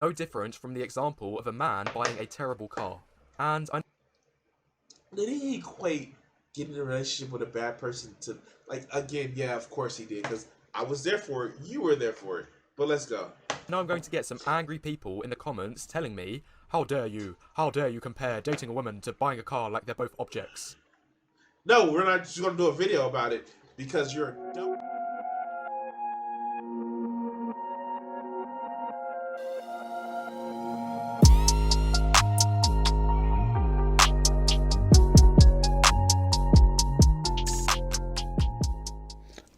no different from the example of a man buying a terrible car. And I Did he equate getting in a relationship with a bad person to, like, again? Yeah, of course he did, because I was there for it. You were there for it. But let's go. know I'm going to get some angry people in the comments telling me, how dare you compare dating a woman to buying a car like they're both objects. No, we're not just gonna do a video about it because you're dumb.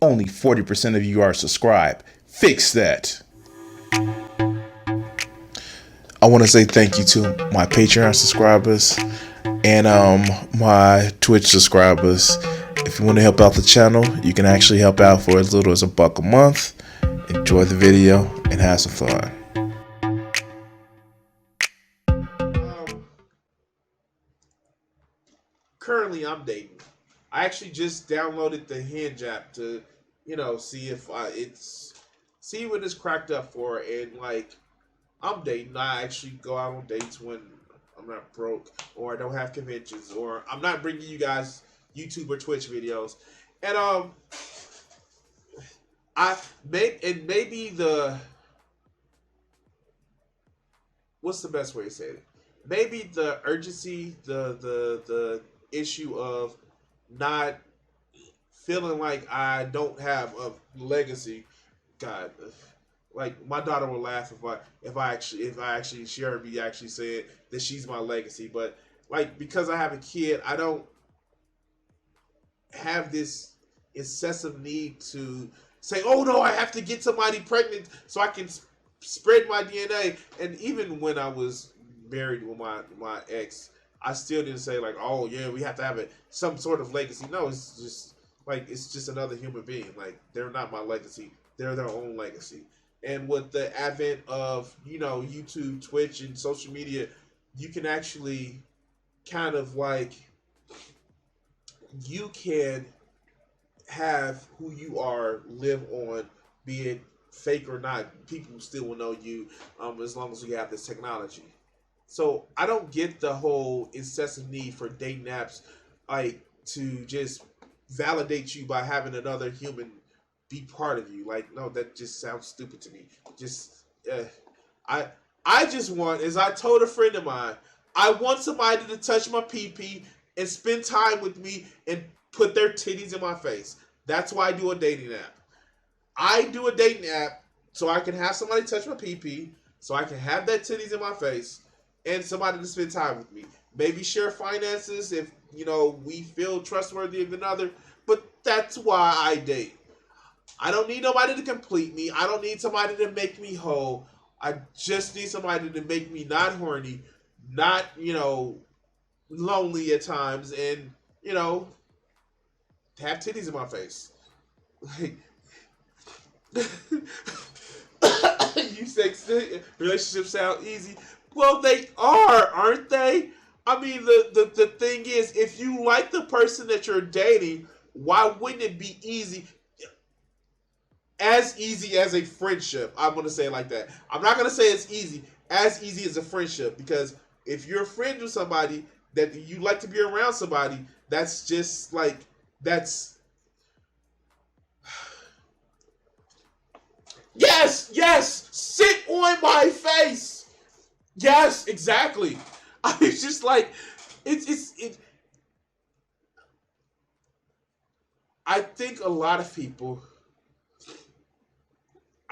Only 40% of you are subscribed. Fix that. I want to say thank you to my Patreon subscribers and my Twitch subscribers. If you want to help out the channel, you can actually help out for as little as $1 a month. Enjoy the video and have some fun. Currently, I'm dating. I actually just downloaded the Hinge app to, see if see what it's cracked up for, and like, I'm dating. I actually go out on dates when I'm not broke or I don't have conventions or I'm not bringing you guys YouTube or Twitch videos. And maybe the what's the best way to say it? Maybe the urgency, the issue of not feeling like I don't have a legacy. God, like my daughter will laugh if I actually she heard me actually say that she's my legacy. But like, because I have a kid, I don't have this incessive need to say, "Oh no, I have to get somebody pregnant so I can spread my DNA." And even when I was married with my ex, I still didn't say like, "Oh yeah, we have to have some sort of legacy." No, it's just like, it's just another human being. Like, they're not my legacy; they're their own legacy. And with the advent of YouTube, Twitch, and social media, you can actually kind of like, you can have who you are live on, be it fake or not. People still will know you, as long as we have this technology. So I don't get the whole incessant need for dating apps, like, to just validate you by having another human be part of you. Like, no, that just sounds stupid to me. Just I I just want, as I told a friend of mine, I want somebody to touch my pee pee and spend time with me and put their titties in my face. That's why I do a dating app. I do a dating app so I can have somebody touch my pee pee, so I can have that titties in my face, and somebody to spend time with me. Maybe share finances if we feel trustworthy of another. But that's why I date. I don't need nobody to complete me. I don't need somebody to make me whole. I just need somebody to make me not horny, not lonely at times, and you know have titties in my face. Like, you say relationships sound easy. Well, they aren't they? I mean, the thing is, if you like the person that you're dating, why wouldn't it be easy? As easy as a friendship. I'm gonna say it like that. I'm not gonna say it's easy. As easy as a friendship, because if you're a friend with somebody that you like to be around somebody, that's just like, that's yes, sit on my face. Yes, exactly. I was just like, it. I think a lot of people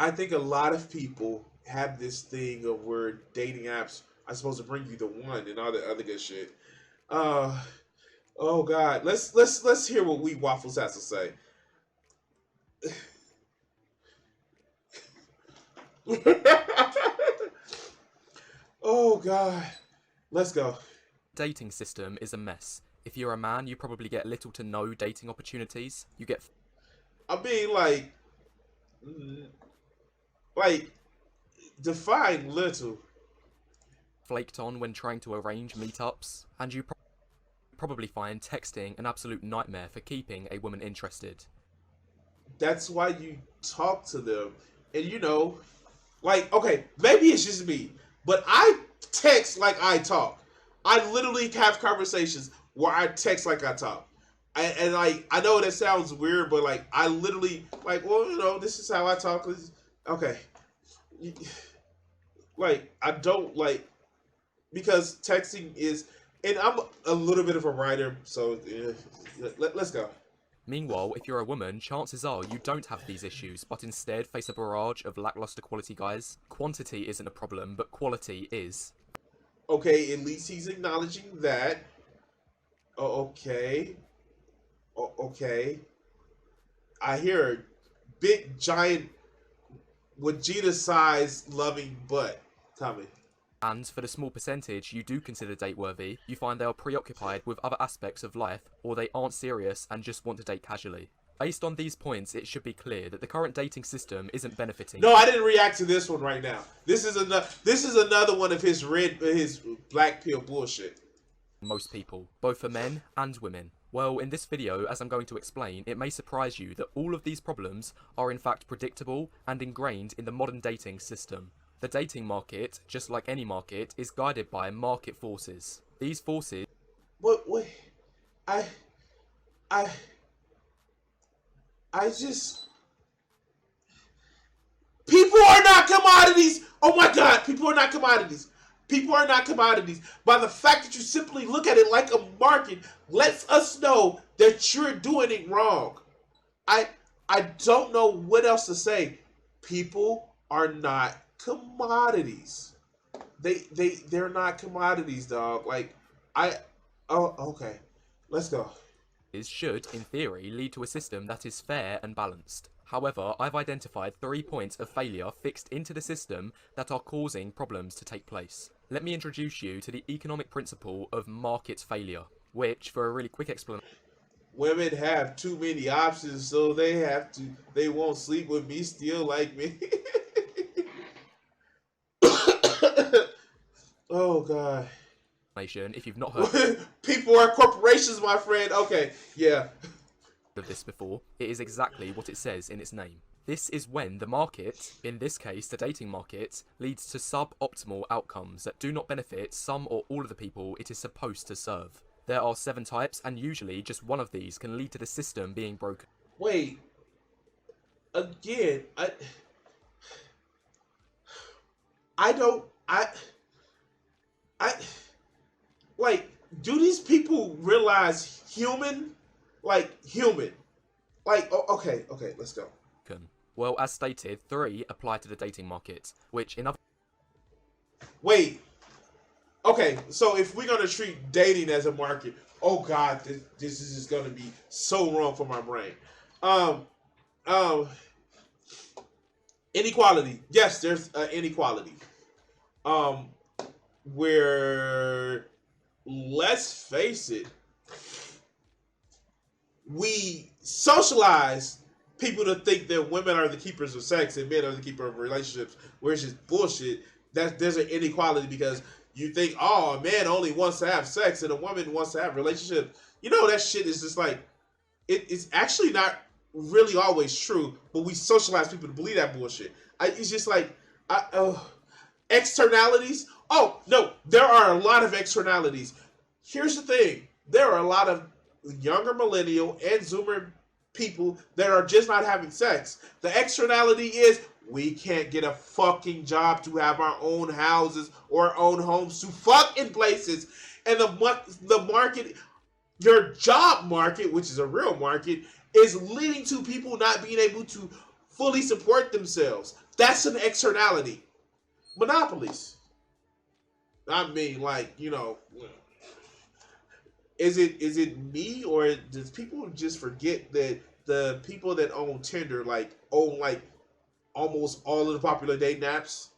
I think a lot of people have this thing of where dating apps are supposed to bring you the one and all the other good shit. Uh oh God. Let's hear what Waffles has to say. Oh God. Let's go. Dating system is a mess. If you're a man, you probably get little to no dating opportunities. You get I mean, like define little. flaked on when trying to arrange meetups, and you probably find texting an absolute nightmare for keeping a woman interested. That's why you talk to them. And Like, okay, maybe it's just me, but I text like I talk. I literally have conversations where I text like I talk. And like, I know that sounds weird, but like, I literally, like, well, this is how I talk. Okay. Like, I don't like, because texting is, and I'm a little bit of a writer, so let's go. Meanwhile, if you're a woman, chances are you don't have these issues, but instead face a barrage of lackluster quality guys. Quantity isn't a problem, but quality is. Okay, at least he's acknowledging that. Oh, okay. Oh, okay. I hear a big, giant, Vegeta-sized loving butt coming. And for the small percentage you do consider date-worthy, you find they are preoccupied with other aspects of life, or they aren't serious and just want to date casually. Based on these points, it should be clear that the current dating system isn't benefiting. No, I didn't react to this one right now. This is another one of his black pill bullshit. Most people, both for men and women. Well, in this video, as I'm going to explain, it may surprise you that all of these problems are in fact predictable and ingrained in the modern dating system. The dating market, just like any market, is guided by market forces. These forces... Wait, I just... People are not commodities! Oh my god, people are not commodities. People are not commodities. By the fact that you simply look at it like a market lets us know that you're doing it wrong. I don't know what else to say. People are not commodities. They're not commodities, dog. Like, okay. Let's go. should, in theory, lead to a system that is fair and balanced. However, I've identified 3 points of failure fixed into the system that are causing problems to take place. Let me introduce you to the economic principle of market failure, which, for a really quick explanation... Women have too many options, so they won't sleep with me, still like me. Oh, God. If you've not heard People are corporations, my friend. Okay, yeah. of this before, it is exactly what it says in its name. This is when the market, in this case the dating market, leads to suboptimal outcomes that do not benefit some or all of the people it is supposed to serve. There are 7 types, and usually just one of these can lead to the system being broken. Wait. Again, like, do these people realize human? Like, human. Like, okay, let's go. Well, as stated, 3 apply to the dating market, which in other... Wait. Okay, so if we're gonna treat dating as a market, oh god, this is just gonna be so wrong for my brain. Inequality. Yes, there's inequality. Where, let's face it, we socialize people to think that women are the keepers of sex and men are the keeper of relationships, where it's just bullshit. There's an inequality because you think, oh, a man only wants to have sex and a woman wants to have relationships. That shit is just like, it's actually not really always true, but we socialize people to believe that bullshit. It's just like, externalities. Oh, no, there are a lot of externalities. Here's the thing. There are a lot of younger millennial and Zoomer people that are just not having sex. The externality is we can't get a fucking job to have our own houses or our own homes to fuck in places. And the market, your job market, which is a real market, is leading to people not being able to fully support themselves. That's an externality. Monopolies. I mean, like, is it me, or does people just forget that the people that own Tinder own almost all of the popular dating apps?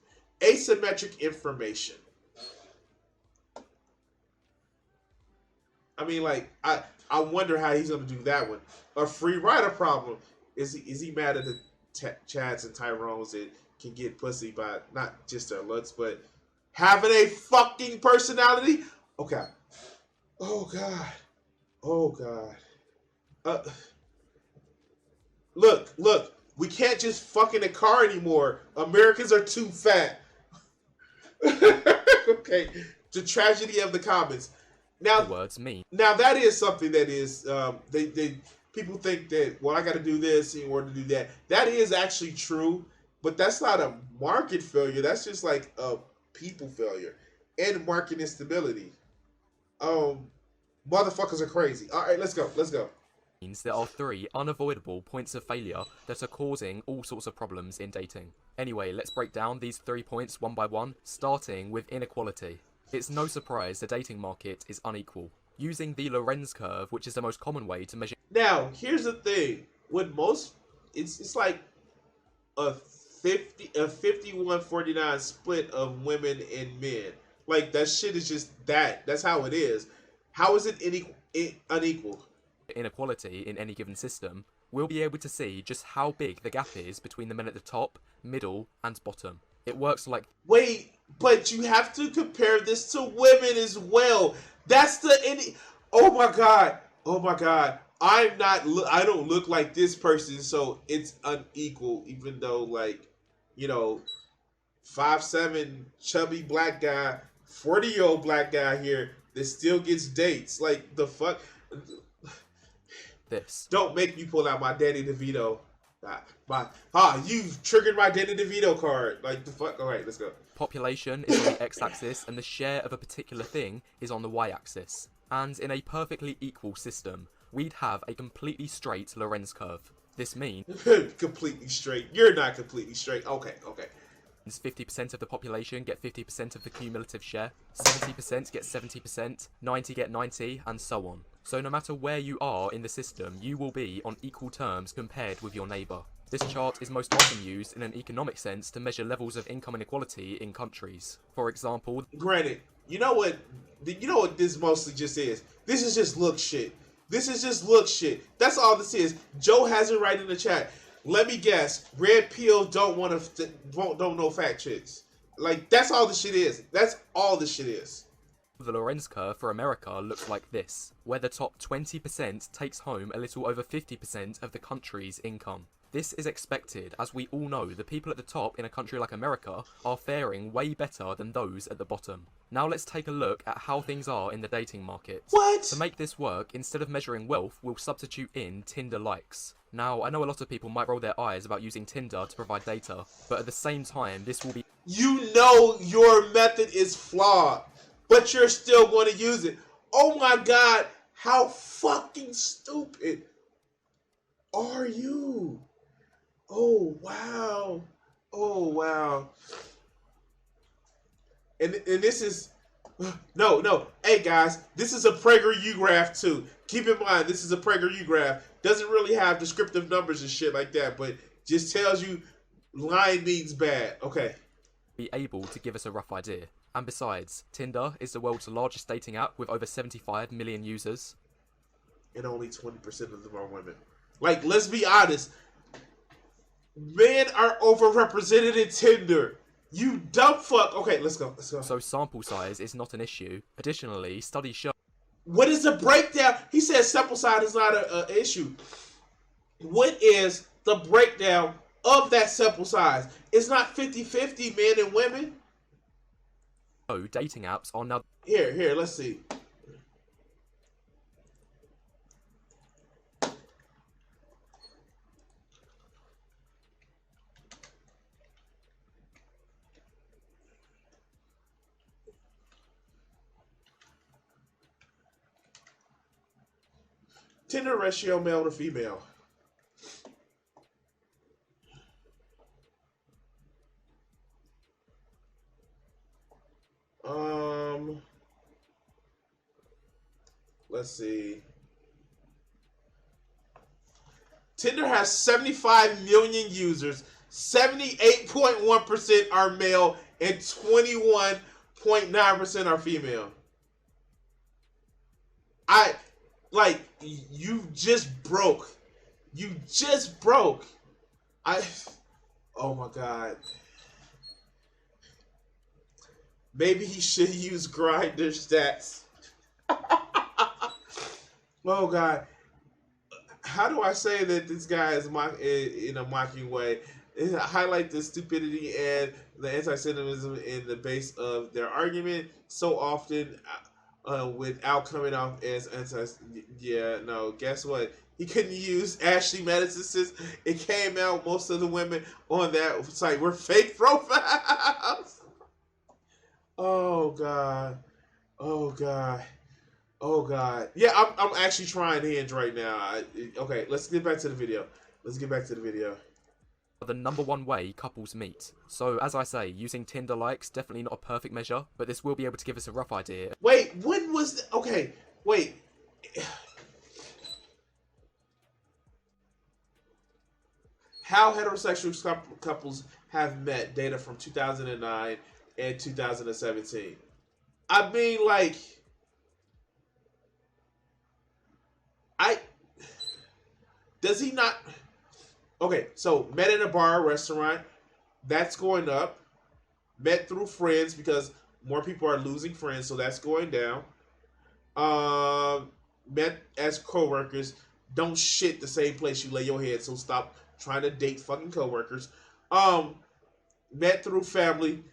Asymmetric information. I mean, I wonder how he's gonna do that one. A free rider problem. Is he mad at the Chads and Tyrones that can get pussy by not just their looks, but having a fucking personality? Okay. Oh god. Oh god. Look. We can't just fuck in a car anymore. Americans are too fat. Okay, the tragedy of the commons. Now, words mean. Now that is something that is they people think that, well, I got to do this in order to do that. That is actually true, but that's not a market failure. That's just like a people failure and market instability. Motherfuckers are crazy. All right, let's go. Let's go. Means there are 3 unavoidable points of failure that are causing all sorts of problems in dating. Anyway, let's break down these 3 points one by one, starting with inequality. It's no surprise the dating market is unequal. Using the Lorenz curve, which is the most common way to measure. Now, here's the thing. With most, it's like a 51-49 split of women and men. Like, that shit is just that. That's how it is. How is it unequal? Inequality in any given system, we'll be able to see just how big the gap is between the men at the top, middle, and bottom. It works like. Wait, but you have to compare this to women as well. That's the oh my god. Oh my god. I don't look like this person, so it's unequal, even though, like, 5'7" chubby black guy, 40-year-old black guy here that still gets dates. Like, the fuck. This. Don't make me pull out my Danny DeVito. You've triggered my Danny DeVito card. Like, the fuck. All right, let's go. Population is on the x-axis and the share of a particular thing is on the y-axis. And in a perfectly equal system, we'd have a completely straight Lorenz curve. This means completely straight. You're not completely straight. Okay. 50% of the population get 50% of the cumulative share, 70% get 70%, 90 get 90, and so on. So no matter where you are in the system, you will be on equal terms compared with your neighbour. This chart is most often used in an economic sense to measure levels of income inequality in countries. For example, granted, you know what this mostly just is? This is just look shit. That's all this is. Joe has it right in the chat. Let me guess. Red pill don't know fat chicks. Like, that's all the shit is. That's all the shit is. The Lorenz curve for America looks like this, where the top 20% takes home a little over 50% of the country's income. This is expected, as we all know the people at the top in a country like America are faring way better than those at the bottom. Now let's take a look at how things are in the dating market. What? To make this work, instead of measuring wealth, we'll substitute in Tinder likes. Now, I know a lot of people might roll their eyes about using Tinder to provide data, but at the same time, this will be. You know your method is flawed, but you're still going to use it. Oh my god, how fucking stupid are you? Oh wow. And this is no. Hey guys, this is a PragerU graph too. Keep in mind, this is a PragerU graph. Doesn't really have descriptive numbers and shit like that, but just tells you lying means bad. Okay. Be able to give us a rough idea. And besides, Tinder is the world's largest dating app with over 75 million users. And only 20% of them are women. Like, let's be honest. Men are overrepresented in Tinder. You dumb fuck. Okay, let's go. So sample size is not an issue. Additionally, studies show. What is the breakdown? He says sample size is not an issue. What is the breakdown of that sample size? It's not 50-50 men and women. So dating apps are now. Here, let's see. Tinder ratio male to female. Let's see. Tinder has 75 million users. 78.1% are male and 21.9% are female. You just broke. Oh my god. Maybe he should use Grindr stats. Oh god. how do I say that this guy is in a mocking way? Highlight the stupidity and the anti-Semitism in the base of their argument so often, without coming off as anti. Yeah, no. Guess what? He couldn't use Ashley Madison since it came out. Most of the women on that site were fake profiles. Oh god. Oh god. Oh god. Yeah, I'm actually trying Hinge right now. Okay, let's get back to the video. Let's get back to the video. The number one way couples meet. So as I say, using Tinder likes definitely not a perfect measure, but this will be able to give us a rough idea. Wait, when was okay? Wait. How heterosexual couples have met? Data from 2009 and 2017. I mean, like, does he not? Okay, so met in a bar or restaurant, that's going up. Met through friends because more people are losing friends, so that's going down. Met as coworkers, don't shit the same place you lay your head, so stop trying to date fucking coworkers. Met through family.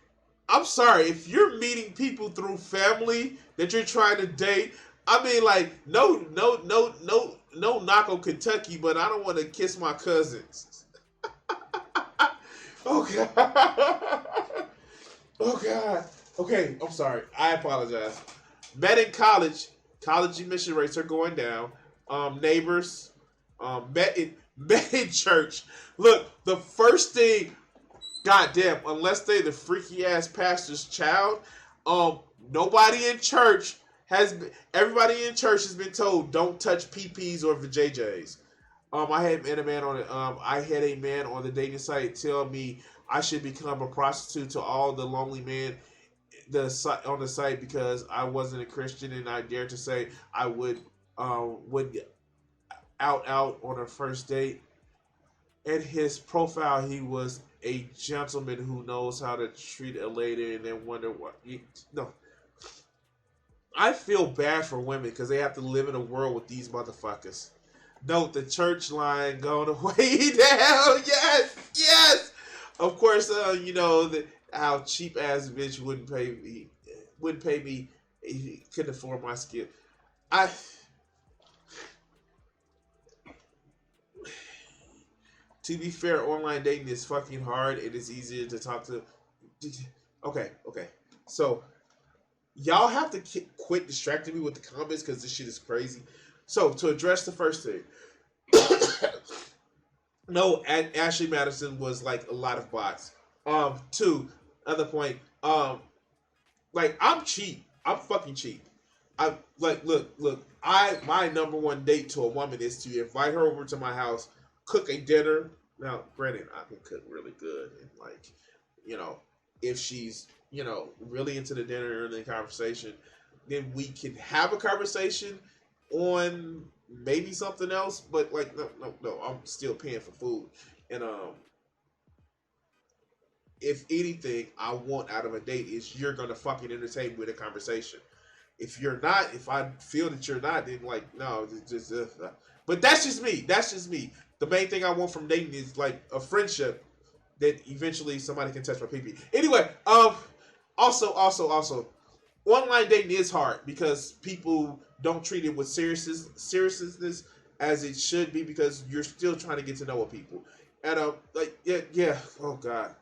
I'm sorry, if you're meeting people through family that you're trying to date, I mean, like, no knock on Kentucky, but I don't want to kiss my cousins. Oh god. Oh god. Okay, I'm sorry. I apologize. Met in college. College admission rates are going down. Neighbors. Met in church. Look, the first thing, goddamn, unless they the freaky ass pastor's child, nobody in church everybody in church has been told don't touch PPs or vajayjays. I had a man on the dating site tell me I should become a prostitute to all the lonely men on the site because I wasn't a Christian, and I dared to say I would out on a first date. In his profile, he was a gentleman who knows how to treat a lady, and then wonder what. No, I feel bad for women because they have to live in a world with these motherfuckers. Note the church line going way down. Yes, yes. Of course, you know how cheap ass bitch wouldn't pay me. He couldn't afford my skill. To be fair, online dating is fucking hard. It is easier to talk to. Okay. So y'all have to quit distracting me with the comments because this shit is crazy. So to address the first thing, no, Ashley Madison was like a lot of bots. Two, other point, like I'm cheap. I'm fucking cheap. I like look. My number one date to a woman is to invite her over to my house, cook a dinner. Now, granted, I can cook really good, and like, you know, if she's really into the dinner and the conversation, then we can have a conversation on maybe something else. But like, no, I'm still paying for food, and if anything, I want out of a date is you're gonna fucking entertain me with a conversation. If you're not, if I feel that you're not, then like, no, it's just. But that's just me. That's just me. The main thing I want from dating is like a friendship that eventually somebody can touch my pee-pee. Anyway, also, online dating is hard because people don't treat it with seriousness as it should be because you're still trying to get to know people. And like yeah. Oh god.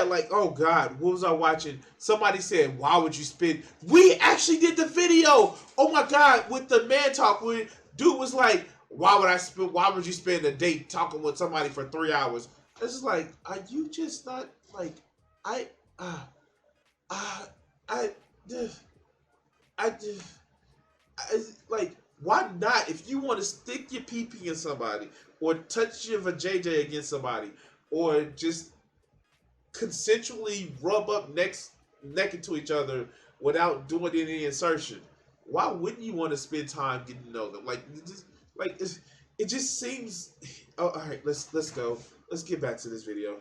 Like, oh god, what was I watching? Somebody said, why would you spend? We actually did the video. Oh my god, with the man talk, where dude was like, why would you spend a date talking with somebody for 3 hours? It's just like, are you just not like, like, why not? If you want to stick your pee-pee in somebody, or touch your vajayjay against somebody, or just consensually rub up naked to each other without doing any insertion, why wouldn't you want to spend time getting to know them? It just seems. Oh, all right, let's go. Let's get back to this video.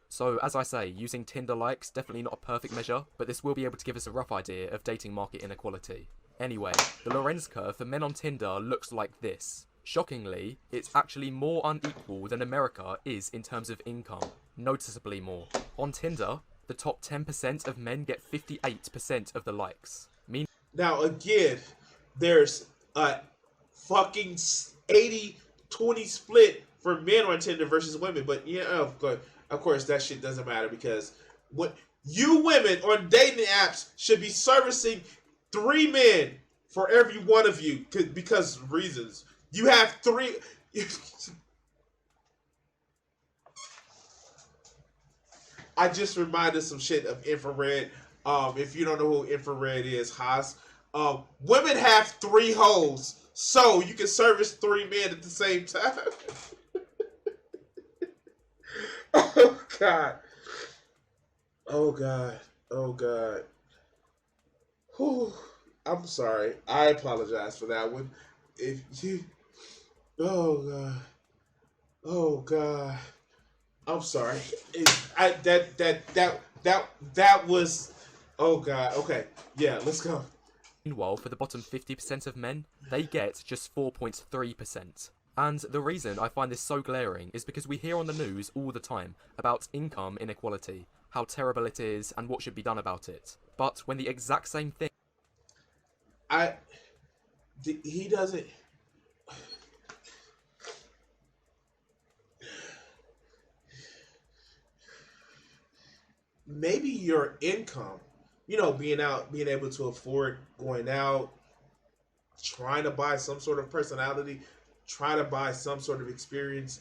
So as I say, using Tinder likes definitely not a perfect measure, but this will be able to give us a rough idea of dating market inequality. Anyway, the Lorenz curve for men on Tinder looks like this. Shockingly, it's actually more unequal than America is in terms of income. Noticeably more. On Tinder, the top 10% of men get 58% of the likes. Now, again, there's a fucking 80-20 split for men on Tinder versus women. But, yeah, of course, that shit doesn't matter because what you women on dating apps should be servicing 3 men for every one of you because of reasons. You have 3... I just reminded some shit of infrared. If you don't know who infrared is, Haas. Women have 3 hoes, so you can service 3 men at the same time. Oh God. Oh God. Oh God. Whew. I'm sorry. I apologize for that one. If you, oh God. Oh God. I'm sorry. That was. Oh God. Okay. Yeah. Let's go. Meanwhile, for the bottom 50% of men, they get just 4.3%. And the reason I find this so glaring is because we hear on the news all the time about income inequality, how terrible it is, and what should be done about it. But when the exact same thing... He doesn't... Maybe your income, being able to afford going out, trying to buy some sort of personality, trying to buy some sort of experience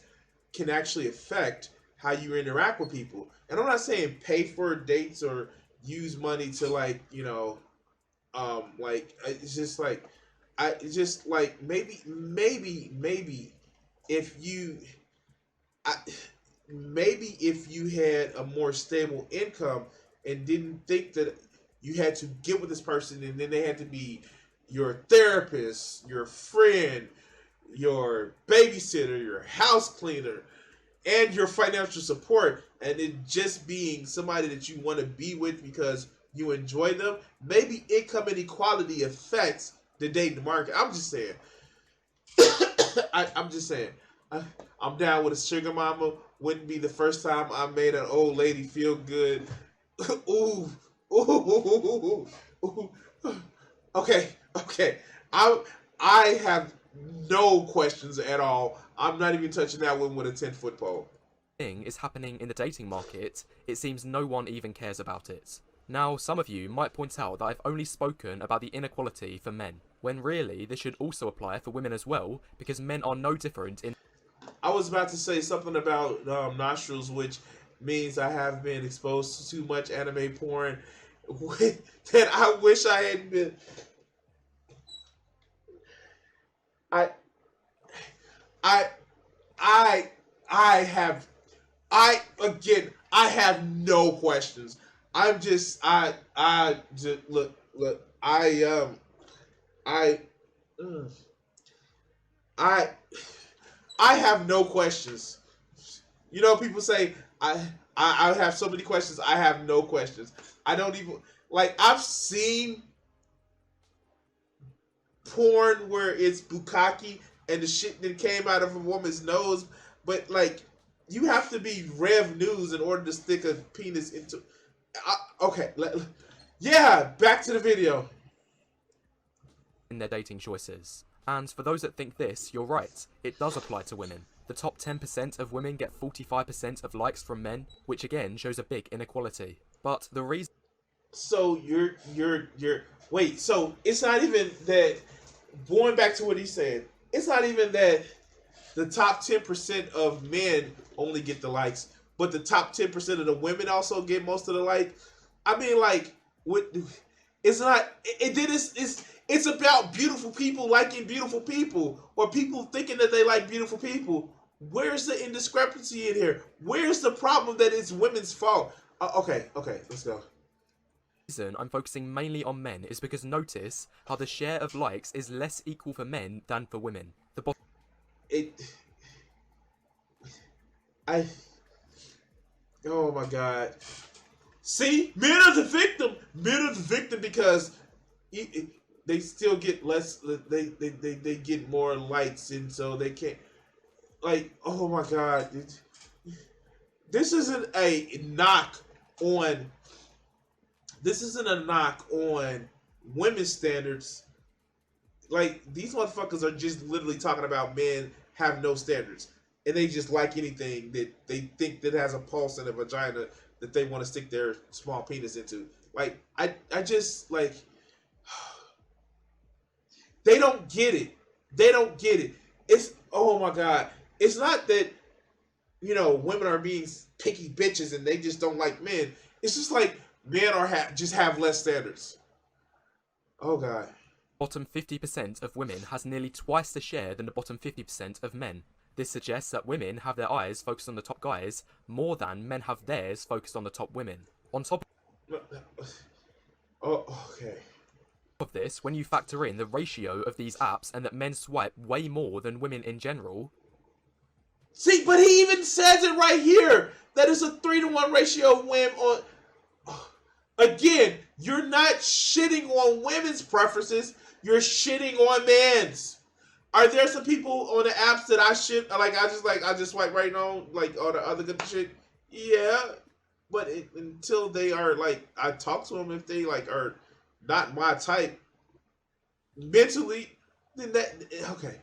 can actually affect how you interact with people. And I'm not saying pay for dates or use money to it's just like maybe if you maybe if you had a more stable income and didn't think that you had to get with this person and then they had to be your therapist, your friend, your babysitter, your house cleaner, and your financial support, and it just being somebody that you want to be with because you enjoy them, maybe income inequality affects the dating market. I'm just saying. I'm just saying. I'm down with a sugar mama. Wouldn't be the first time I made an old lady feel good. Ooh, ooh, ooh. Okay. I have no questions at all. I'm not even touching that one with a 10-foot pole. Thing is happening in the dating market, it seems no one even cares about it. Now, some of you might point out that I've only spoken about the inequality for men, when really this should also apply for women as well, because men are no different in... I was about to say something about nostrils, which means I have been exposed to too much anime porn that I wish I hadn't been. I have no questions. I'm just look I have no questions. People say I have so many questions. I have no questions. I don't even I've seen porn where it's bukkake and the shit that came out of a woman's nose, but you have to be Rev News in order to stick a penis into. Okay, back to the video. In their dating choices. And for those that think this, you're right, it does apply to women. The top 10% of women get 45% of likes from men, which again shows a big inequality. But the reason... So wait, so it's not even that, going back to what he said, it's not even that the top 10% of men only get the likes, but the top 10% of the women also get most of the likes. I mean, what? It's not. It's about beautiful people liking beautiful people, or people thinking that they like beautiful people. Where's the indiscrepancy in here? Where's the problem that it's women's fault? Okay, let's go. The reason I'm focusing mainly on men is because notice how the share of likes is less equal for men than for women. Oh my God. See, men are the victim. Men are the victim because they still get less. They get more likes, and so they can't. Like, oh my god, this isn't a knock on. This isn't a knock on women's standards. Like, these motherfuckers are just literally talking about men have no standards, and they just like anything that they think that has a pulse and a vagina that they want to stick their small penis into. Like, I just like. They don't get it. They don't get it. It's, oh my god. It's not that, you know, women are being picky bitches and they just don't like men. It's just like men are just have less standards. Oh god. Bottom 50% of women has nearly twice the share than the bottom 50% of men. This suggests that women have their eyes focused on the top guys more than men have theirs focused on the top women. On top Oh, okay. of this, when you factor in the ratio of these apps and that men swipe way more than women in general. See, but he even says it right here that it's a 3-to-1 ratio of women on. Again, you're not shitting on women's preferences. You're shitting on men's. Are there some people on the apps that I shit like? I just swipe right on like all the other good shit. Yeah, but until they are like, I talk to them if they like are not my type mentally, then that okay,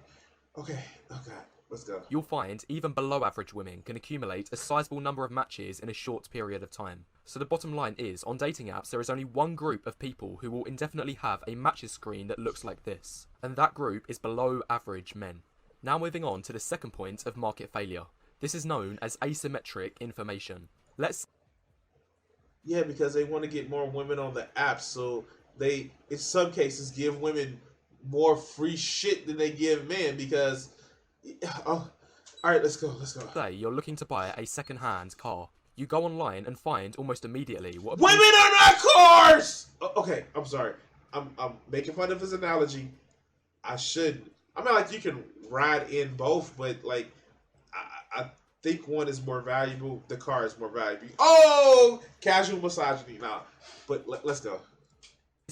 oh god, let's go. You'll find even below average women can accumulate a sizable number of matches in a short period of time. So the bottom line is, on dating apps there is only one group of people who will indefinitely have a matches screen that looks like this, and that group is below average men. Now moving on to the second point of market failure. This is known as asymmetric information. Yeah, because they want to get more women on the app, so they, in some cases, give women more free shit than they give men because. Oh, all right, let's go. Say you're looking to buy a second-hand car. You go online and find almost immediately what women are not cars. Okay, I'm sorry. I'm making fun of his analogy. I shouldn't. I mean, like, you can ride in both, but like, I think one is more valuable. The car is more valuable. Oh, casual misogyny. Nah, but let's go.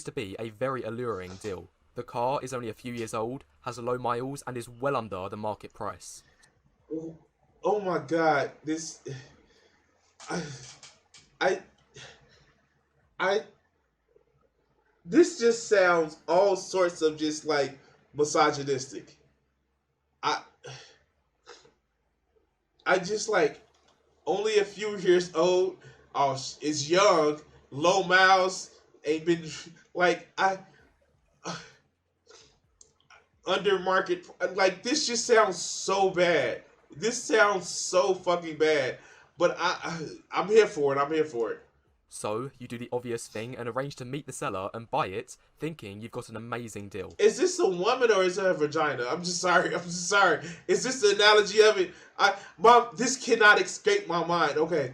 To be a very alluring deal. The car is only a few years old, has low miles, and is well under the market price. Oh my god, this. This just sounds all sorts of just like misogynistic. I just like, only a few years old. Oh, is young, low miles, ain't been like under market. Like, this just sounds so bad. This sounds so fucking bad. But I'm here for it. So, you do the obvious thing and arrange to meet the seller and buy it, thinking you've got an amazing deal. Is this a woman or is it a vagina? I'm just sorry. Is this the analogy of it? Mom, this cannot escape my mind. Okay.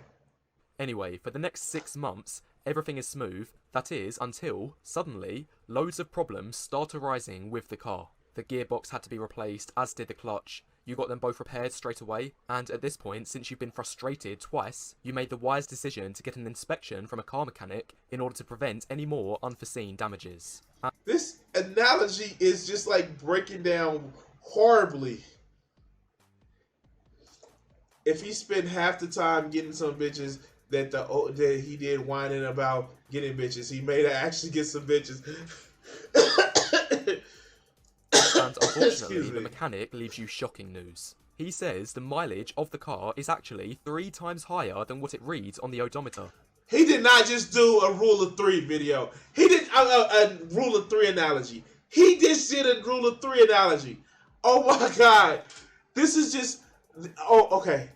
Anyway, for the next 6 months, everything is smooth. That is, until, suddenly, loads of problems start arising with the car. The gearbox had to be replaced, as did the clutch. You got them both repaired straight away, and at this point, since you've been frustrated twice, you made the wise decision to get an inspection from a car mechanic in order to prevent any more unforeseen damages. This analogy is just like breaking down horribly. If he spent half the time getting some bitches that he did whining about getting bitches, he may actually get some bitches. And unfortunately, the mechanic leaves you shocking news. He says the mileage of the car is actually 3 times higher than what it reads on the odometer. He did not just do a rule of 3 video. He did a rule of 3 analogy. He just did a rule of 3 analogy. Oh my god. This is just... Oh, okay.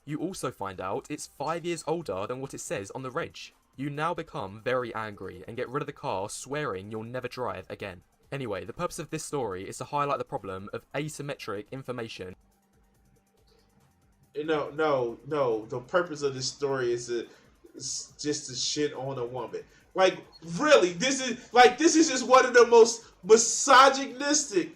You also find out it's 5 years older than what it says on the reg. You now become very angry and get rid of the car, swearing you'll never drive again. Anyway, the purpose of this story is to highlight the problem of asymmetric information. No. The purpose of this story is just to shit on a woman. Like, really, this is just one of the most misogynistic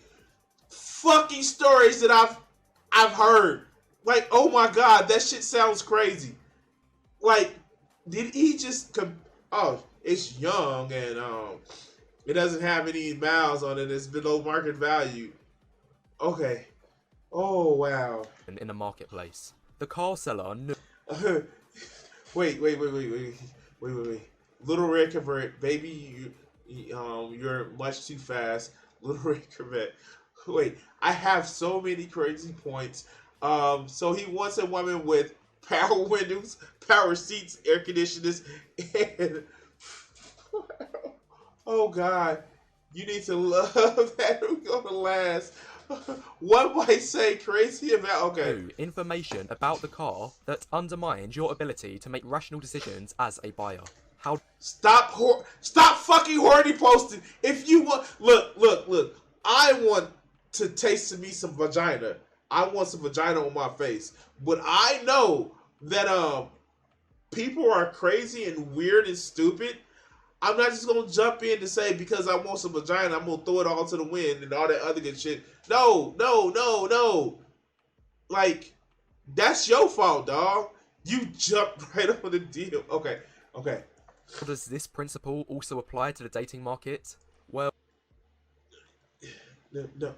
fucking stories that I've heard. Like, oh my god, that shit sounds crazy. Like, did he just oh, it's young and It doesn't have any miles on it. It's below market value. Okay. Oh wow. in a marketplace. The car seller knew Wait. Little Red Corvette, baby, you're much too fast. Little Red Corvette. Wait, I have so many crazy points. So he wants a woman with power windows, power seats, air conditioners, and oh god, you need to love that. We're gonna last. One might say crazy about okay. information about the car that undermined your ability to make rational decisions as a buyer. How Stop fucking horny posting. If you want, look. I want to taste me some vagina. I want some vagina on my face. But I know that people are crazy and weird and stupid. I'm not just gonna jump in to say because I want some vagina, I'm gonna throw it all to the wind and all that other good shit. No. Like, that's your fault, dog. You jumped right on the deal. Okay. does this principle also apply to the dating market? Well,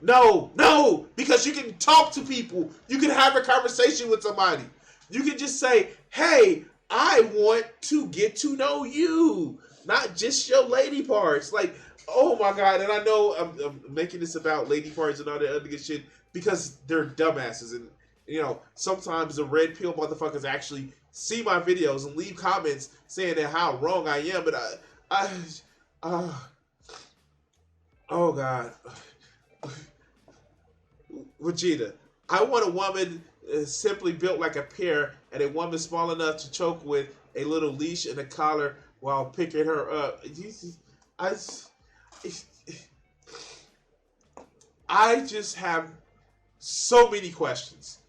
No, because you can talk to people. You can have a conversation with somebody. You can just say, hey, I want to get to know you, not just your lady parts. Like, oh my God. And I know I'm making this about lady parts and all that other good shit because they're dumbasses. And, you know, sometimes the red pill motherfuckers actually see my videos and leave comments saying that how wrong I am. But oh God. Vegeta, I want a woman simply built like a pear and a woman small enough to choke with a little leash and a collar while picking her up. I just have so many questions.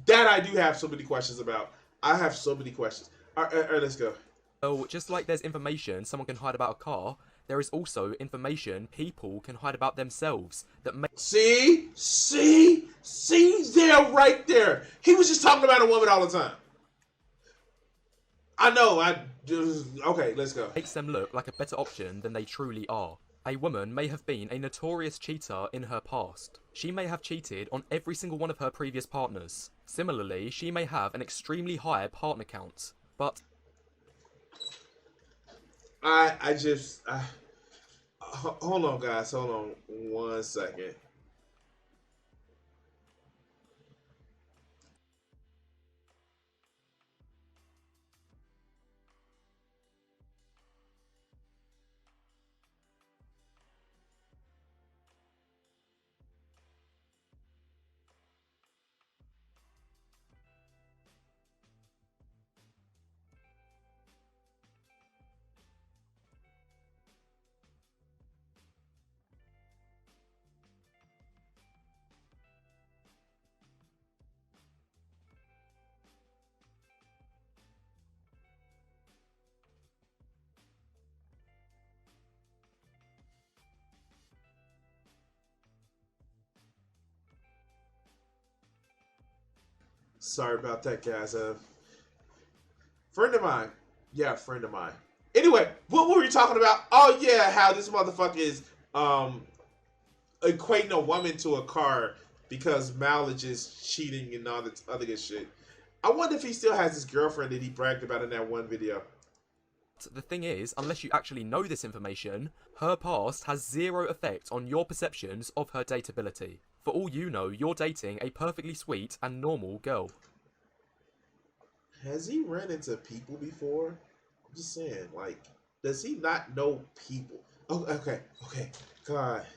That I do have so many questions about. I have so many questions. All right, let's go. well, just like there's information someone can hide about a car, there is also information people can hide about themselves that may See there, right there. He was just talking about a woman all the time. I know. Okay. Let's go. makes them look like a better option than they truly are. A woman may have been a notorious cheater in her past. She may have cheated on every single one of her previous partners. Similarly, she may have an extremely high partner count. But Hold on, guys. Hold on 1 second. Sorry about that, guys. Friend of mine. Yeah, friend of mine. Anyway, what were we talking about? Oh yeah, how this motherfucker is equating a woman to a car because mileage is cheating and all that other good shit. I wonder if he still has his girlfriend that he bragged about in that one video. the thing is, unless you actually know this information, her past has zero effect on your perceptions of her dateability. For all you know, you're dating a perfectly sweet and normal girl. Has he run into people before? I'm just saying, like, does he not know people? Oh, okay. God.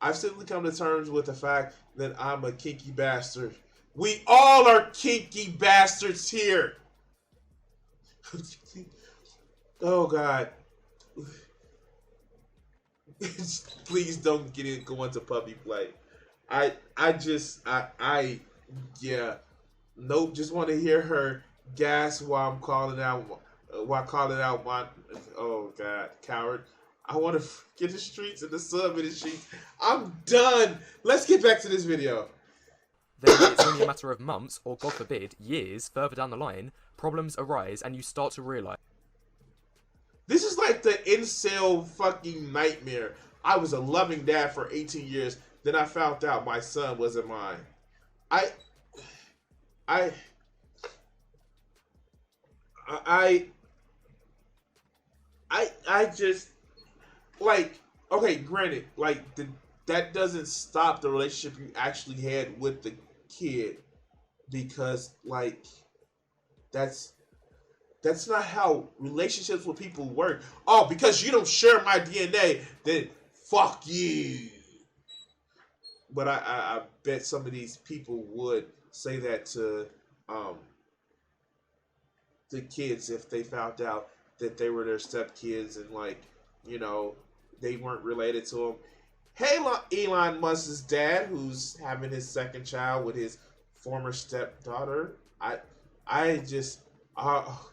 I've simply come to terms with the fact that I'm a kinky bastard. We all are kinky bastards here. Oh God. Please don't go into puppy play. Yeah. Nope, just want to hear her gas while calling out my, oh God, coward. I want to get the streets and the sub in the streets. I'm done. Let's get back to this video. Then it's only a matter of months, or God forbid, years further down the line, problems arise and you start to realise This is like the incel fucking nightmare. I was a loving dad for 18 years. Then I found out my son wasn't mine. I, I, I, I just like. Okay, granted, like that doesn't stop the relationship you actually had with the kid, because like that's not how relationships with people work. Oh, because you don't share my DNA, then fuck you. But I bet some of these people would say that to um, the kids if they found out that they were their stepkids and, like, you know, they weren't related to them. Hey, Elon Musk's dad, who's having his second child with his former stepdaughter. I just, oh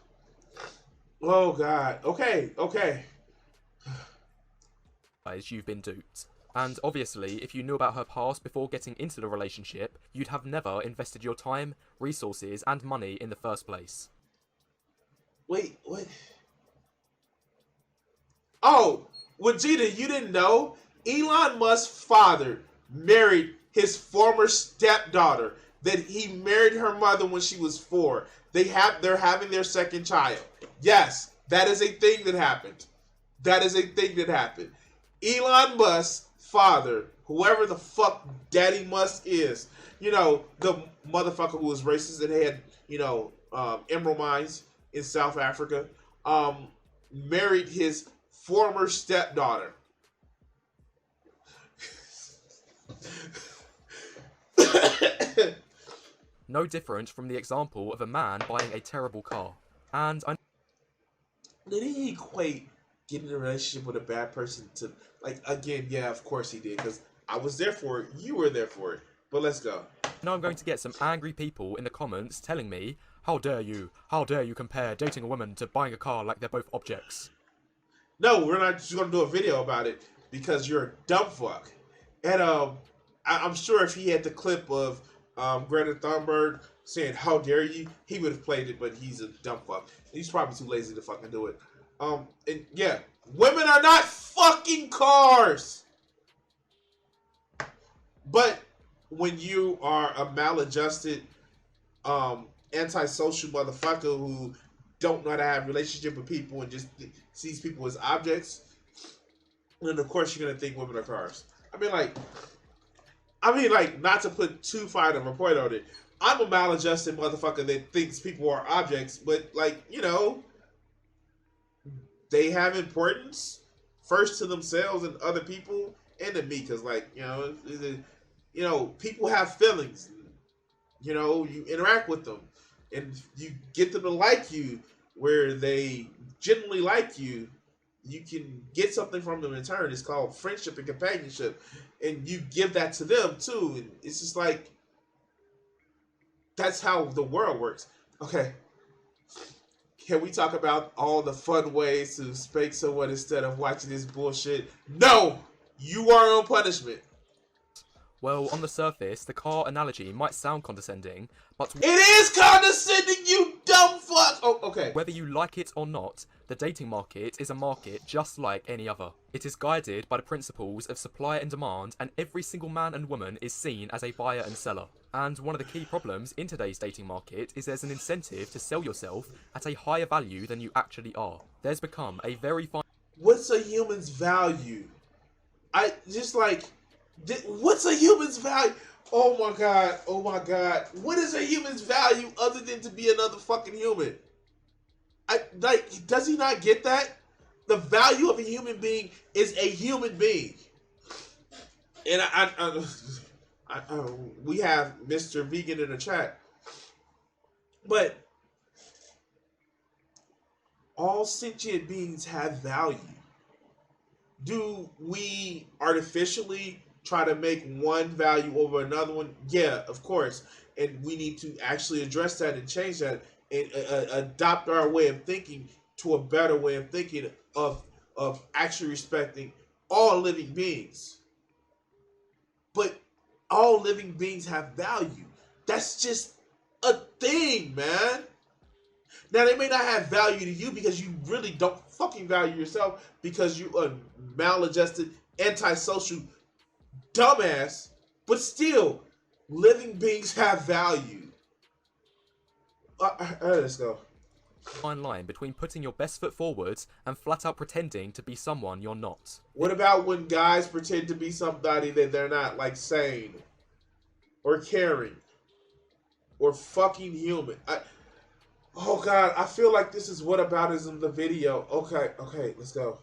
God. Okay. You've been duped. And obviously, if you knew about her past before getting into the relationship, you'd have never invested your time, resources, and money in the first place. Wait, what? Oh, Vegeta, you didn't know? Elon Musk's father married his former stepdaughter. That he married her mother when she was 4. They're having their second child. Yes, that is a thing that happened. Elon Musk's father, whoever the fuck Daddy Musk is, you know, the motherfucker who was racist and had, you know, emerald mines in South Africa, married his former stepdaughter. No different from the example of a man buying a terrible car. And I Did he equate getting in a relationship with a bad person to, like, again, yeah, of course he did, because I was there for it, you were there for it. But let's go. know I'm going to get some angry people in the comments telling me, how dare you compare dating a woman to buying a car like they're both objects. No, we're not just going to do a video about it because you're a dumb fuck. And I'm sure if he had the clip of Greta Thunberg saying, how dare you, he would have played it, but he's a dumb fuck. He's probably too lazy to fucking do it. And yeah, women are not fucking cars. But when you are a maladjusted, antisocial motherfucker who don't know how to have a relationship with people and just sees people as objects, then of course you're gonna think women are cars. I mean, like, not to put too fine of a point on it. I'm a maladjusted motherfucker that thinks people are objects, but, like, you know, they have importance first to themselves and other people and to me, because, like, you know, people have feelings. You know, you interact with them and you get them to like you where they genuinely like you. You can get something from them in turn. It's called friendship and companionship. And you give that to them too. And it's just like, that's how the world works. Okay. Can we talk about all the fun ways to spank someone instead of watching this bullshit? No! You are on punishment. Well, on the surface, the car analogy might sound condescending, but it is condescending, you dumb fuck! Oh, okay. Whether you like it or not, the dating market is a market just like any other. It is guided by the principles of supply and demand, and every single man and woman is seen as a buyer and seller. And one of the key problems in today's dating market is there's an incentive to sell yourself at a higher value than you actually are. There's become a very fine... What's a human's value? What's a human's value? Oh my god. What is a human's value other than to be another fucking human? Does he not get that? The value of a human being is a human being. And we have Mr. Vegan in the chat. But all sentient beings have value. Do we artificially try to make one value over another one? Yeah, of course. And we need to actually address that and change that and adopt our way of thinking to a better way of thinking of actually respecting all living beings. But all living beings have value. That's just a thing, man. Now, they may not have value to you because you really don't fucking value yourself because you are maladjusted, antisocial dumbass, but still, living beings have value. Let's go. Fine line between putting your best foot forward and flat out pretending to be someone you're not. What about when guys pretend to be somebody that they're not, like sane, or caring, or fucking human? Oh God, I feel like this is whataboutism, the video. Okay, let's go.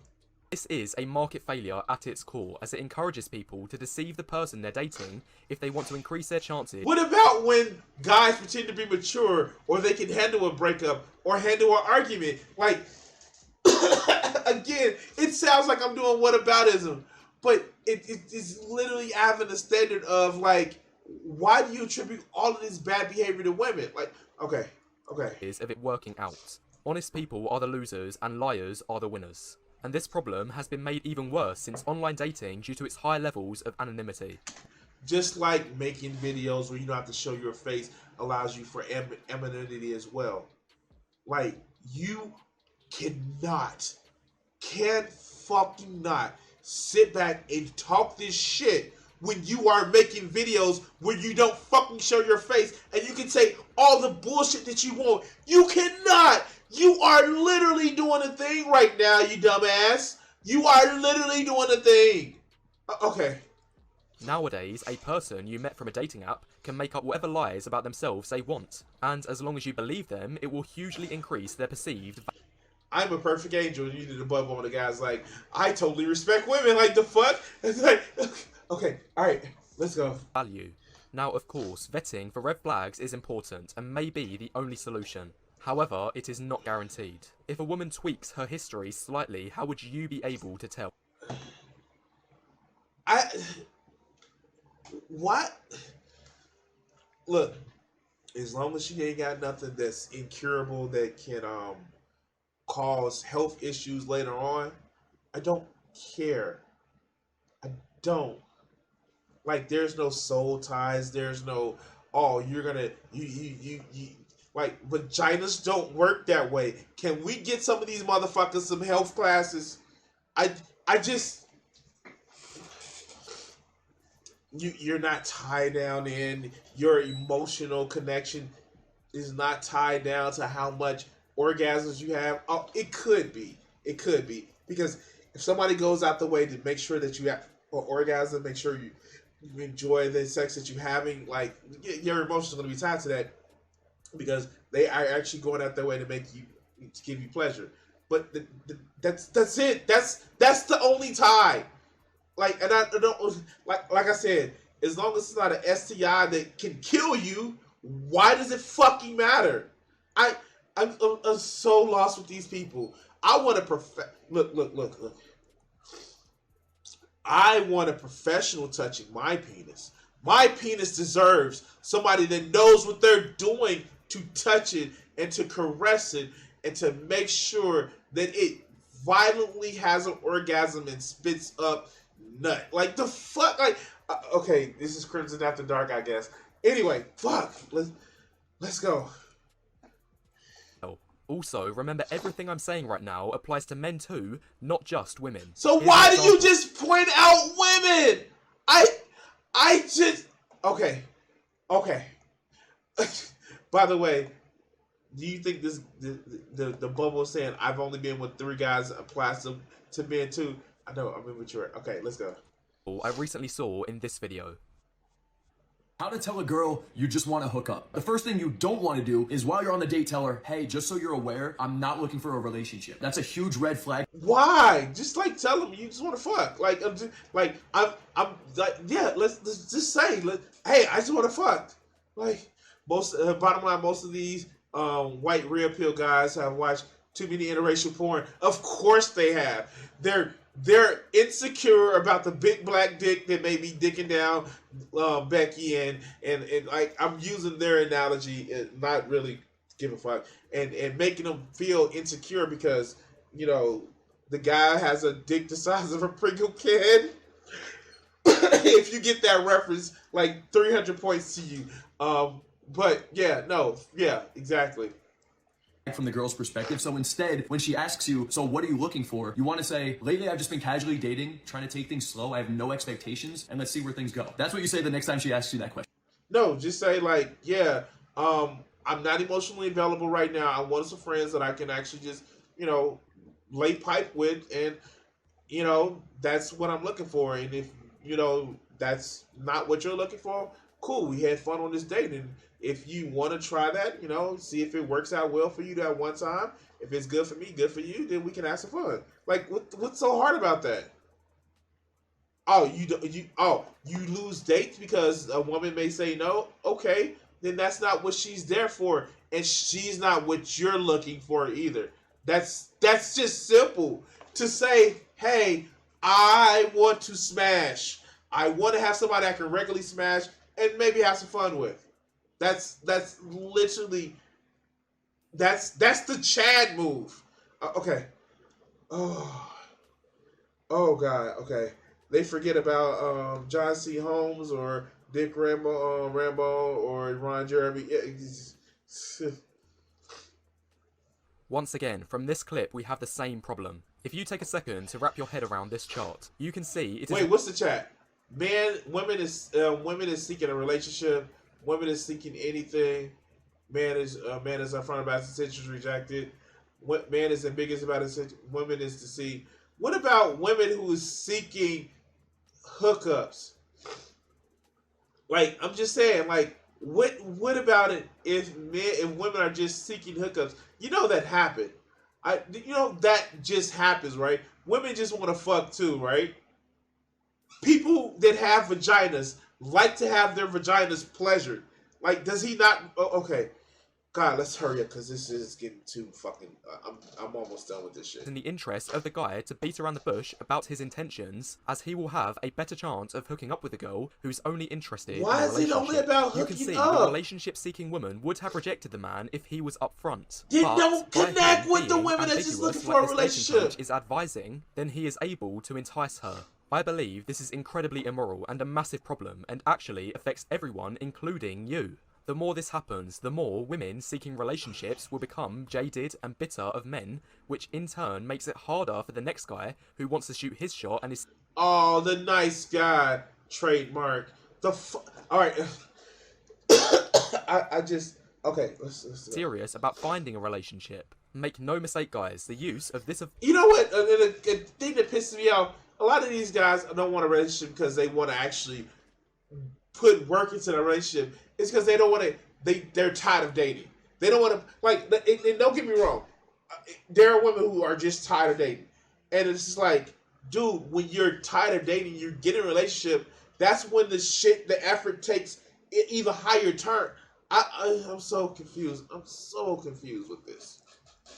This is a market failure at its core, as it encourages people to deceive the person they're dating if they want to increase their chances. What about when guys pretend to be mature, or they can handle a breakup, or handle an argument? Like, again, it sounds like I'm doing whataboutism, but it's literally having the standard of, like, why do you attribute all of this bad behavior to women? Like, okay. Is of it working out. Honest people are the losers and liars are the winners. And this problem has been made even worse since online dating due to its high levels of anonymity. Just like making videos where you don't have to show your face allows you for anonymity as well. Like, you can't fucking not sit back and talk this shit when you are making videos where you don't fucking show your face and you can say all the bullshit that you want. You cannot. You are literally doing a thing right now, you dumbass. You are literally doing a thing. Okay. Nowadays, a person you met from a dating app can make up whatever lies about themselves they want. And as long as you believe them, it will hugely increase their perceived value. I'm a perfect angel. You did above one of the guys like, I totally respect women. Like, the fuck? It's like, okay, alright, let's go. Value. Now, of course, vetting for red flags is important and may be the only solution. However, it is not guaranteed. If a woman tweaks her history slightly, how would you be able to tell? What? Look, as long as she ain't got nothing that's incurable that can cause health issues later on, I don't care. I don't. Like, there's no soul ties. There's no, oh, you're gonna, you like, vaginas don't work that way. Can we get some of these motherfuckers some health classes? I just, you're not tied down in, your emotional connection is not tied down to how much orgasms you have. Oh, it could be. Because if somebody goes out the way to make sure that you have an orgasm, make sure you enjoy the sex that you're having, like, your emotions are going to be tied to that because they are actually going out their way to give you pleasure. But that's it. That's the only tie. Like, and I don't, like I said, as long as it's not an STI that can kill you, why does it fucking matter? I'm so lost with these people. I want to look. I want a professional touching my penis. My penis deserves somebody that knows what they're doing to touch it and to caress it and to make sure that it violently has an orgasm and spits up nut. Like, the fuck? Like, okay, this is Crimson After Dark, I guess. Anyway, fuck. Let's go. Also, remember everything I'm saying right now applies to men too, not just women. So why do you just point out women? I just, okay. By the way, do you think this the bubble saying I've only been with 3 guys applies to men too? I know, I'm immature. Okay, let's go. I recently saw in this video. How to tell a girl you just want to hook up. The first thing you don't want to do is while you're on the date tell her, hey, just so you're aware, I'm not looking for a relationship. That's a huge red flag. Why? Just like tell them you just want to fuck. Like, I'm like, yeah, let's just say, hey, I just want to fuck. Like, bottom line, most of these white real pill guys have watched too many interracial porn. Of course they have. They're insecure about the big black dick that may be dicking down Becky and like, I'm using their analogy, not really give a fuck, and making them feel insecure because, you know, the guy has a dick the size of a Pringle can. If you get that reference, like 300 points to you. But yeah, no, yeah, exactly. from the girl's perspective. So instead, when she asks you, so what are you looking for? You want to say, lately I've just been casually dating, trying to take things slow. I have no expectations, and let's see where things go. That's what you say the next time she asks you that question. No, just say like, yeah, I'm not emotionally available right now. I want some friends that I can actually just, lay pipe with, and that's what I'm looking for. And if that's not what you're looking for, cool. We had fun on this date, and if you want to try that, see if it works out well for you that one time. If it's good for me, good for you, then we can have some fun. Like, what's so hard about that? Oh, you lose dates because a woman may say no. Okay, then that's not what she's there for, and she's not what you're looking for either. That's just simple to say. Hey, I want to smash. I want to have somebody I can regularly smash and maybe have some fun with. That's literally that's the Chad move. Okay. Oh God. Okay. They forget about John C. Holmes or Dick Rambo or Ron Jeremy. Once again, from this clip, we have the same problem. If you take a second to wrap your head around this chart, you can see it is... Wait, what's the chat? Women is seeking a relationship. Women is seeking anything. Man is upfront about his intentions, rejected. Man is ambiguous about his women is to see. What about women who is seeking hookups? Like, I'm just saying, like, what about it if women are just seeking hookups? That happened. That just happens, right? Women just want to fuck too, right? People that have vaginas like to have their vaginas pleasured. Like, does he not? Oh, okay. God, let's hurry up because this is getting too fucking... I'm almost done with this shit. In the interest of the guy to beat around the bush about his intentions, as he will have a better chance of hooking up with a girl who's only interested Why in a relationship. is it only about hooking up? You can see up? the relationship-seeking woman would have rejected the man if he was upfront. You But don't by connect him with the being women that's just looking ambiguous, for a like the dating relationship. coach is advising, then he is able to entice her. I believe this is incredibly immoral and a massive problem, and actually affects everyone, including you. The more this happens, the more women seeking relationships will become jaded and bitter of men, which in turn makes it harder for the next guy who wants to shoot his shot and is... Oh, the nice guy trademark. All right. I just... Okay, let's serious about finding a relationship. Make no mistake, guys, the use of this... You know what? A thing that pisses me off, a lot of these guys don't want a relationship because they want to actually put work into the relationship. It's because they don't want to. They're tired of dating. They don't want to, like. And don't get me wrong. There are women who are just tired of dating, and it's just like, dude, when you're tired of dating, you get in a relationship. That's when the effort takes even higher turn. I'm so confused. I'm so confused with this.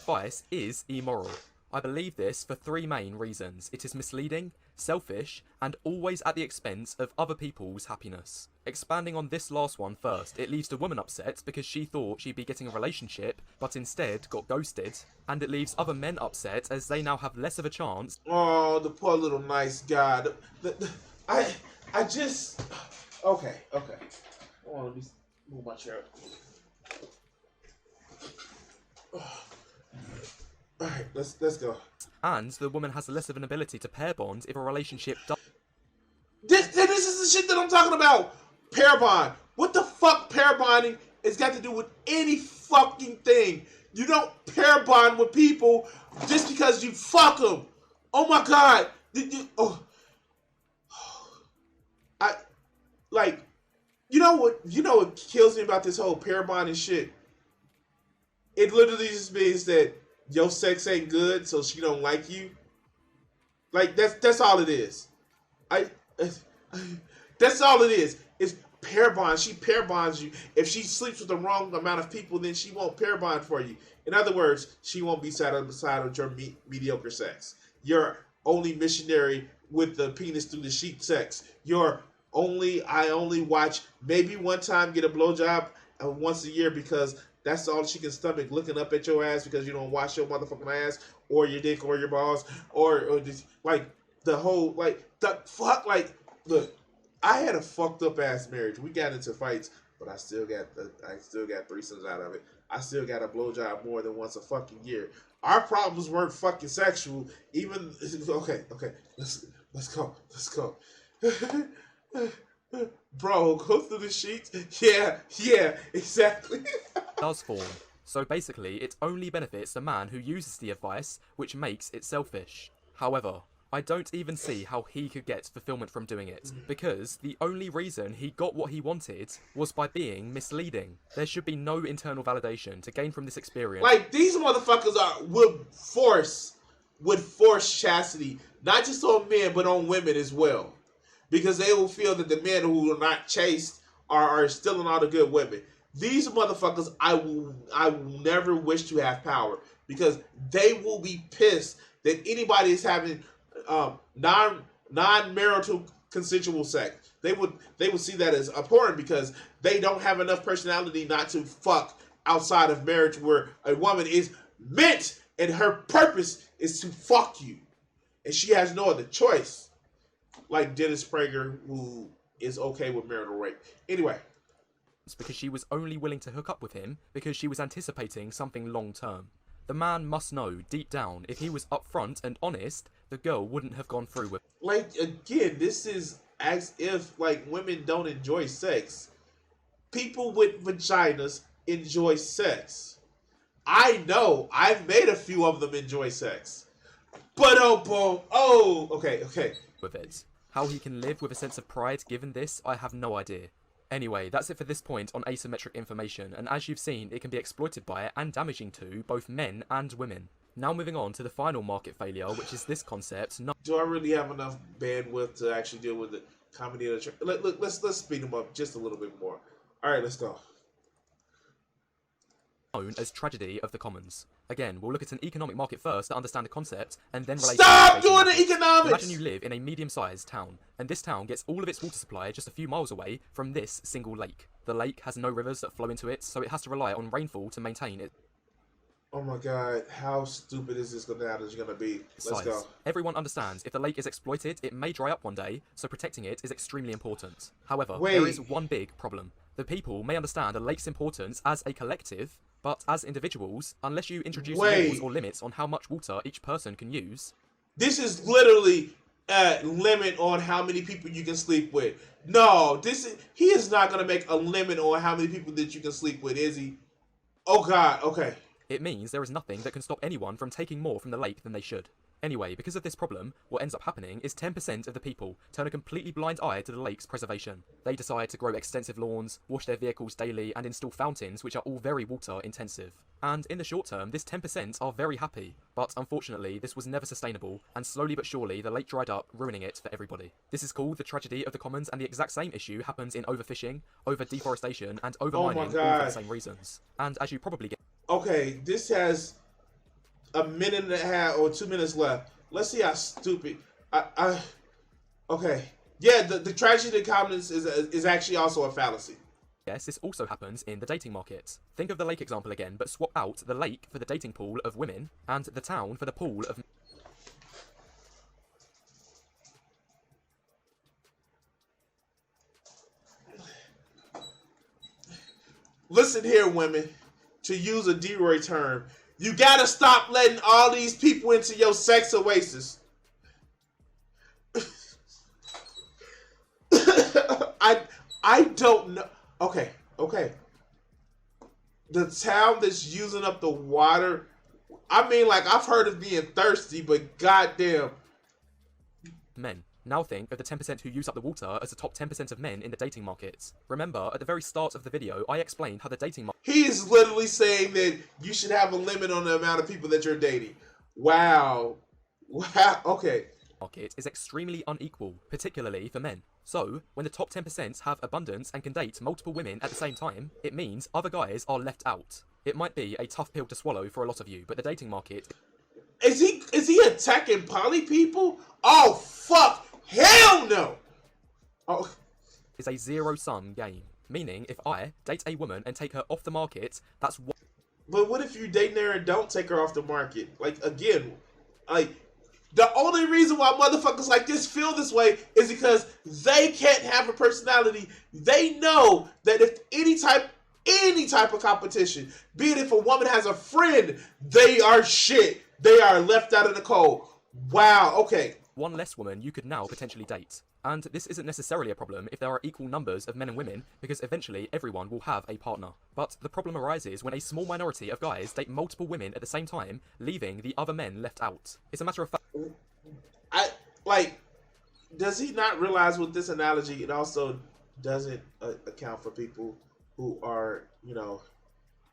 Advice is immoral. I believe this for three main reasons. It is misleading, selfish, and always at the expense of other people's happiness. Expanding on this last one first, it leaves the woman upset because she thought she'd be getting a relationship, but instead got ghosted, and it leaves other men upset as they now have less of a chance. Oh, the poor little nice guy. I just... Okay. Hold on, let me move my chair. Alright, let's go. And the woman has less of an ability to pair bond if a relationship does... This is the shit that I'm talking about! Pair bond. What the fuck pair bonding has got to do with any fucking thing? You don't pair bond with people just because you fuck them. Oh my god. You know what kills me about this whole pair bonding shit? It literally just means that your sex ain't good, so she don't like you. Like, that's all it is. That's all it is. It's pair bond. She pair bonds you. If she sleeps with the wrong amount of people, then she won't pair bond for you. In other words, she won't be satisfied with your mediocre sex. You're only missionary with the penis through the sheep sex. I only watch maybe one time get a blowjob once a year because that's all she can stomach, looking up at your ass because you don't wash your motherfucking ass or your dick or your balls or just, like, the whole, like, the fuck, like, look, I had a fucked up ass marriage. We got into fights, but I still got threesomes out of it. I still got a blowjob more than once a fucking year. Our problems weren't fucking sexual. Even okay, let's go. Bro, go through the sheets. Yeah, exactly. does form. So basically, it only benefits the man who uses the advice, which makes it selfish. However, I don't even see how he could get fulfillment from doing it, because the only reason he got what he wanted was by being misleading. There should be no internal validation to gain from this experience. Like, these motherfuckers would force chastity, not just on men, but on women as well. Because they will feel that the men who are not chaste are stealing all the good women. These motherfuckers, I will never wish to have power, because they will be pissed that anybody is having non-marital consensual sex. They would see that as abhorrent, because they don't have enough personality not to fuck outside of marriage, where a woman is meant and her purpose is to fuck you, and she has no other choice. Like Dennis Prager, who is okay with marital rape. Anyway. Because she was only willing to hook up with him because she was anticipating something long term. The man must know deep down, if he was upfront and honest, the girl wouldn't have gone through with. Like, again, this is as if like women don't enjoy sex. People with vaginas enjoy sex. I know. I've made a few of them enjoy sex. But okay. With it. How he can live with a sense of pride given this, I have no idea. Anyway, that's it for this point on asymmetric information, and as you've seen, it can be exploited by and damaging to both men and women. Now moving on to the final market failure, which is this concept. Do I really have enough bandwidth to actually deal with the comedy of the let's speed them up just a little bit more. All right, let's go. Known as tragedy of the commons. Again, we'll look at an economic market first to understand the concept, and then relate. Stop doing the economics! Imagine you live in a medium-sized town, and this town gets all of its water supply just a few miles away from this single lake. The lake has no rivers that flow into it, so it has to rely on rainfall to maintain it. Oh my god, how stupid is this gonna be? Let's go. Everyone understands if the lake is exploited, it may dry up one day, so protecting it is extremely important. However, there is one big problem. The people may understand the lake's importance as a collective, but as individuals, unless you introduce rules or limits on how much water each person can use. This is literally a limit on how many people you can sleep with. No, he is not going to make a limit on how many people that you can sleep with, is he? Oh god, okay. It means there is nothing that can stop anyone from taking more from the lake than they should. Anyway, because of this problem, what ends up happening is 10% of the people turn a completely blind eye to the lake's preservation. They decide to grow extensive lawns, wash their vehicles daily, and install fountains, which are all very water intensive. And in the short term, this 10% are very happy. But unfortunately, this was never sustainable, and slowly but surely, the lake dried up, ruining it for everybody. This is called the tragedy of the commons, and the exact same issue happens in overfishing, over deforestation, and over mining, all for the same reasons. And as you probably get. Okay, this has a minute and a half or 2 minutes left. Let's see how stupid. Okay. Yeah, the tragedy of the commons is actually also a fallacy. Yes, this also happens in the dating market. Think of the lake example again, but swap out the lake for the dating pool of women and the town for the pool of. Listen here, women. To use a D-Roy term, you gotta stop letting all these people into your sex oasis. I don't know. Okay. The town that's using up the water. I mean, like, I've heard of being thirsty, but goddamn. Men. Now think of the 10% who use up the water as the top 10% of men in the dating market. Remember, at the very start of the video, I explained how the dating market. He is literally saying that you should have a limit on the amount of people that you're dating. Wow. Okay. Market is extremely unequal, particularly for men. So, when the top 10% have abundance and can date multiple women at the same time, it means other guys are left out. It might be a tough pill to swallow for a lot of you, but the dating market. Is he attacking poly people? Oh fuck! Hell no! Oh. It's a zero-sum game. Meaning, if I date a woman and take her off the market, that's what. But what if you dating her and don't take her off the market? Like, again, like, the only reason why motherfuckers like this feel this way is because they can't have a personality. They know that if any type any type of competition. Be it if a woman has a friend, they are shit. They are left out of the cold. Wow, okay. One less woman you could now potentially date. And this isn't necessarily a problem if there are equal numbers of men and women, because eventually everyone will have a partner. But the problem arises when a small minority of guys date multiple women at the same time, leaving the other men left out. It's a matter of fact. Does he not realize with this analogy, it also doesn't account for people who are,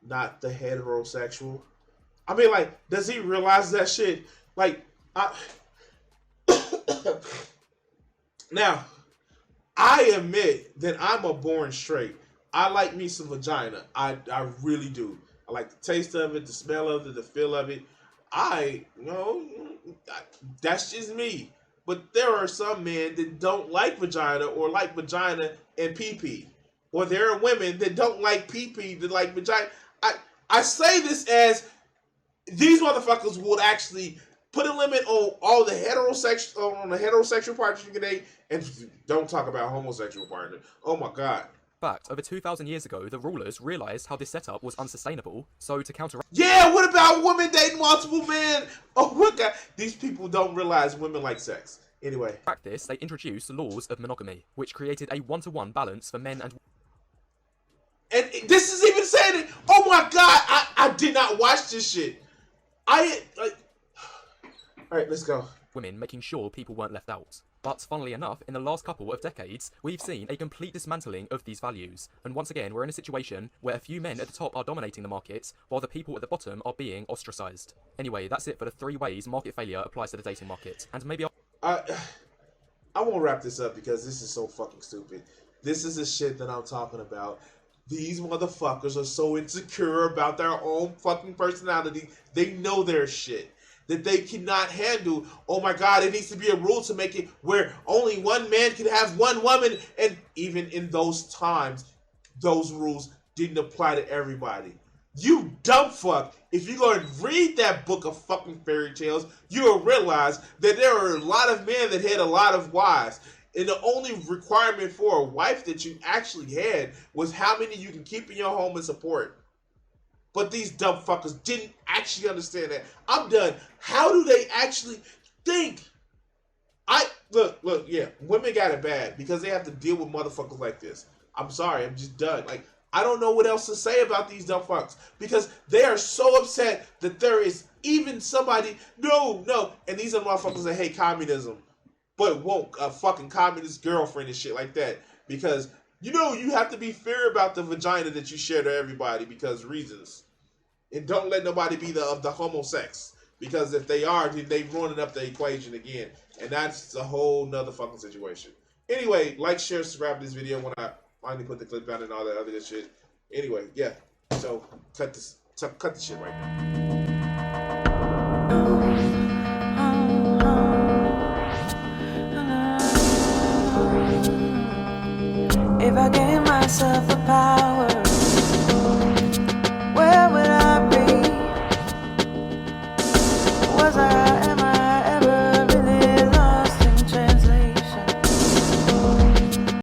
not the heterosexual? I mean, does he realize that shit? Now, I admit that I'm a born straight. I like me some vagina. I really do. I like the taste of it, the smell of it, the feel of it. That's just me. But there are some men that don't like vagina or like vagina and pee-pee. Or there are women that don't like pee-pee that like vagina. I say this as these motherfuckers would actually put a limit on all the heterosexual partners you can date, and don't talk about homosexual partners. Oh my god. Fact, over 2,000 years ago, the rulers realised how this setup was unsustainable, so to counteract. Yeah, what about women dating multiple men? Oh my god, these people don't realize women like sex. Anyway. This, they introduced laws of monogamy, which created a one-to-one balance for men and. And this is even saying it. Oh my god, I did not watch this shit. Alright, let's go. Women, making sure people weren't left out. But funnily enough, in the last couple of decades, we've seen a complete dismantling of these values. And once again, we're in a situation where a few men at the top are dominating the market, while the people at the bottom are being ostracised. Anyway, that's it for the 3 ways market failure applies to the dating market. And maybe I won't wrap this up because this is so fucking stupid. This is the shit that I'm talking about. These motherfuckers are so insecure about their own fucking personality. They know their shit. That they cannot handle. Oh my god, it needs to be a rule to make it where only one man can have one woman. And even in those times, those rules didn't apply to everybody. You dumb fuck. If you go and read that book of fucking fairy tales, you will realize that there are a lot of men that had a lot of wives. And the only requirement for a wife that you actually had was how many you can keep in your home and support. But these dumb fuckers didn't actually understand that. I'm done. How do they actually think? Look, yeah, women got it bad because they have to deal with motherfuckers like this. I'm sorry, I'm just done. I don't know what else to say about these dumb fucks because they are so upset that there is even somebody, no, and these are motherfuckers that hate communism, but won't a fucking communist girlfriend and shit like that because, you have to be fair about the vagina that you share to everybody because reasons. And don't let nobody be of the homo sex. Because if they are, then they running up the equation again. And that's a whole nother fucking situation. Anyway, like, share, subscribe to this video when I finally put the clip out and all that other good shit. Anyway, yeah. So, cut this shit right now. If I gave myself the power